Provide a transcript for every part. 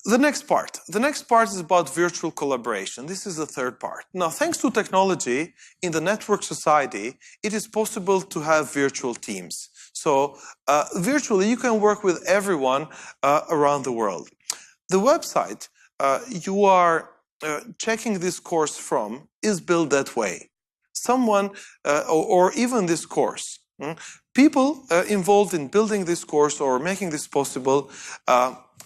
The next part is about virtual collaboration. This is the third part. Now, thanks to technology, in the network society, it is possible to have virtual teams. So, virtually, you can work with everyone around the world. The website you are checking this course from is built that way. Someone, or even this course, people involved in building this course or making this possible,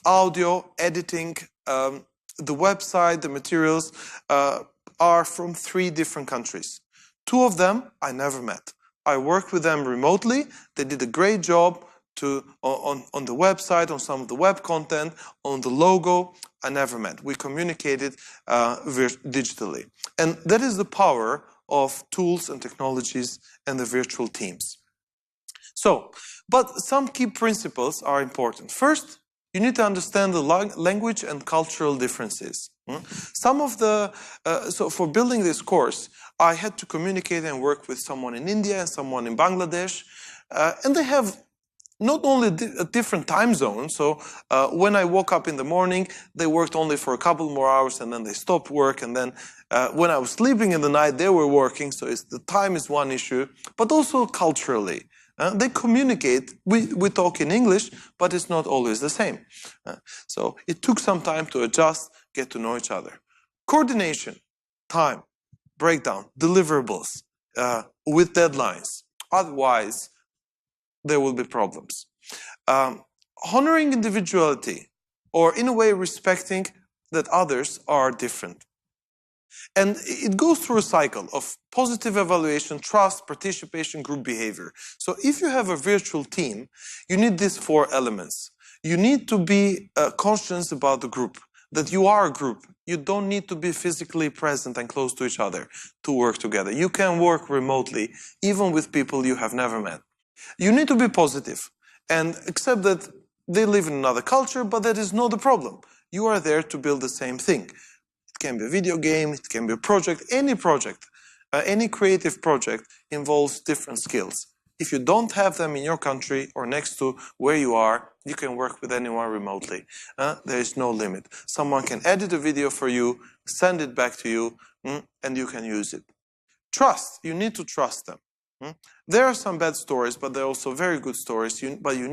audio, editing, the website, the materials, are from 3 different countries. 2 of them I never met. I worked with them remotely. They did a great job on the website, on some of the web content, on the logo. I never met. We communicated digitally. And that is the power of tools and technologies and the virtual teams. So, but some key principles are important. First, you need to understand the language and cultural differences. Some of the, so for building this course, I had to communicate and work with someone in India and someone in Bangladesh, and they have not only a different time zone, so when I woke up in the morning, they worked only for a couple more hours and then they stopped work, and then when I was sleeping in the night, they were working, so the time is one issue, but also culturally. They communicate, we talk in English, but it's not always the same. So it took some time to adjust, get to know each other. Coordination, time, breakdown, deliverables, with deadlines. Otherwise, there will be problems. Honoring individuality, or in a way respecting that others are different. And it goes through a cycle of positive evaluation, trust, participation, group behavior. So if you have a virtual team, you need these 4 elements. You need to be conscious about the group, that you are a group. You don't need to be physically present and close to each other to work together. You can work remotely, even with people you have never met. You need to be positive and accept that they live in another culture, but that is not the problem. You are there to build the same thing. It can be a video game, it can be a project, any creative project involves different skills. If you don't have them in your country or next to where you are, you can work with anyone remotely. There is no limit. Someone can edit a video for you, send it back to you, and you can use it. Trust, you need to trust them. There are some bad stories, but there are also very good stories, but you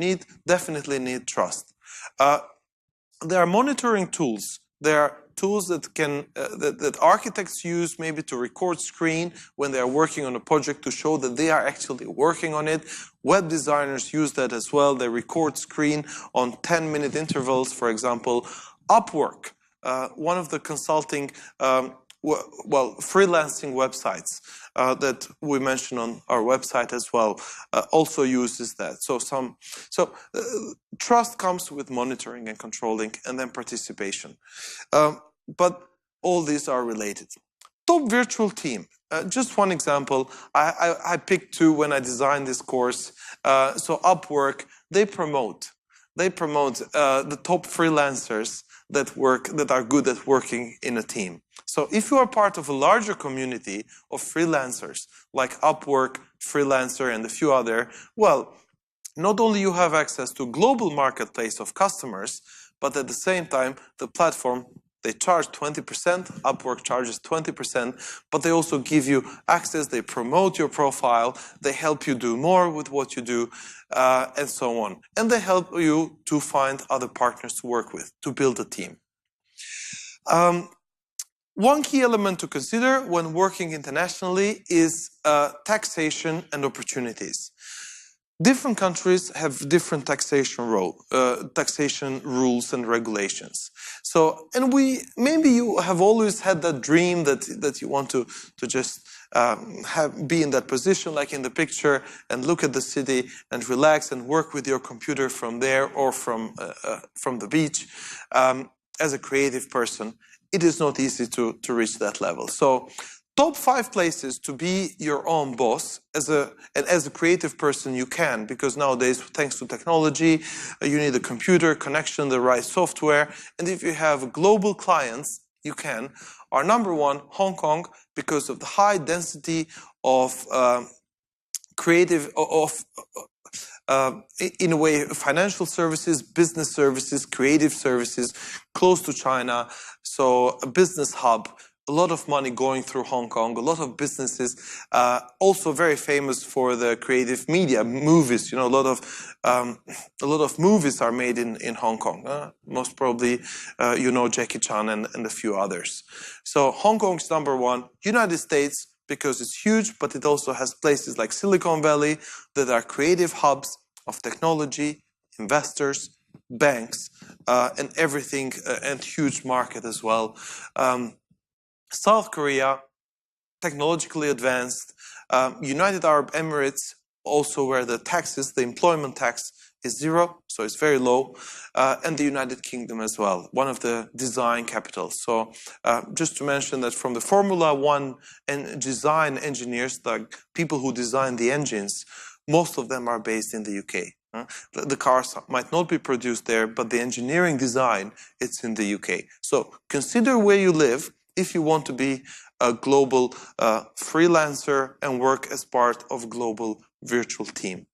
definitely need trust. There are monitoring tools. There are tools that architects use maybe to record screen when they are working on a project to show that they are actually working on it. Web designers use that as well. They record screen on 10-minute intervals, for example. Upwork, one of the consulting, freelancing websites that we mentioned on our website as well, also uses that. So trust comes with monitoring and controlling, and then participation. But all these are related. Top virtual team. Just one example. I picked 2 when I designed this course. So Upwork, they promote the top freelancers that are good at working in a team. So if you are part of a larger community of freelancers, like Upwork, Freelancer, and a few other, well, not only you have access to a global marketplace of customers, but at the same time, the platform, they charge 20%, Upwork charges 20%, but they also give you access, they promote your profile, they help you do more with what you do, and so on. And they help you to find other partners to work with, to build a team. One key element to consider when working internationally is taxation and opportunities. Different countries have different taxation rules and regulations. So, and maybe you have always had that dream that you want to just be in that position, like in the picture, and look at the city and relax and work with your computer from there or from the beach. As a creative person, it is not easy to reach that level. So, top 5 places to be your own boss. As a creative person, you can, because nowadays, thanks to technology, you need a computer connection, the right software, and if you have global clients, you can. Our number 1, Hong Kong, because of the high density of in a way, financial services, business services, creative services, close to China. So a business hub, a lot of money going through Hong Kong, a lot of businesses, also very famous for the creative media, movies. You know, a lot of movies are made in Hong Kong. Most probably, you know, Jackie Chan and a few others. So Hong Kong's number one. United States, because it's huge, but it also has places like Silicon Valley that are creative hubs of technology, investors, banks, and everything, and huge market as well. South Korea, technologically advanced. United Arab Emirates, also where the taxes, the employment tax is zero, so it's very low. And the United Kingdom as well, one of the design capitals. So just to mention that from the Formula One and design engineers, the people who design the engines, most of them are based in the UK. The cars might not be produced there, but the engineering design, it's in the UK. So consider where you live if you want to be a global freelancer and work as part of a global virtual team.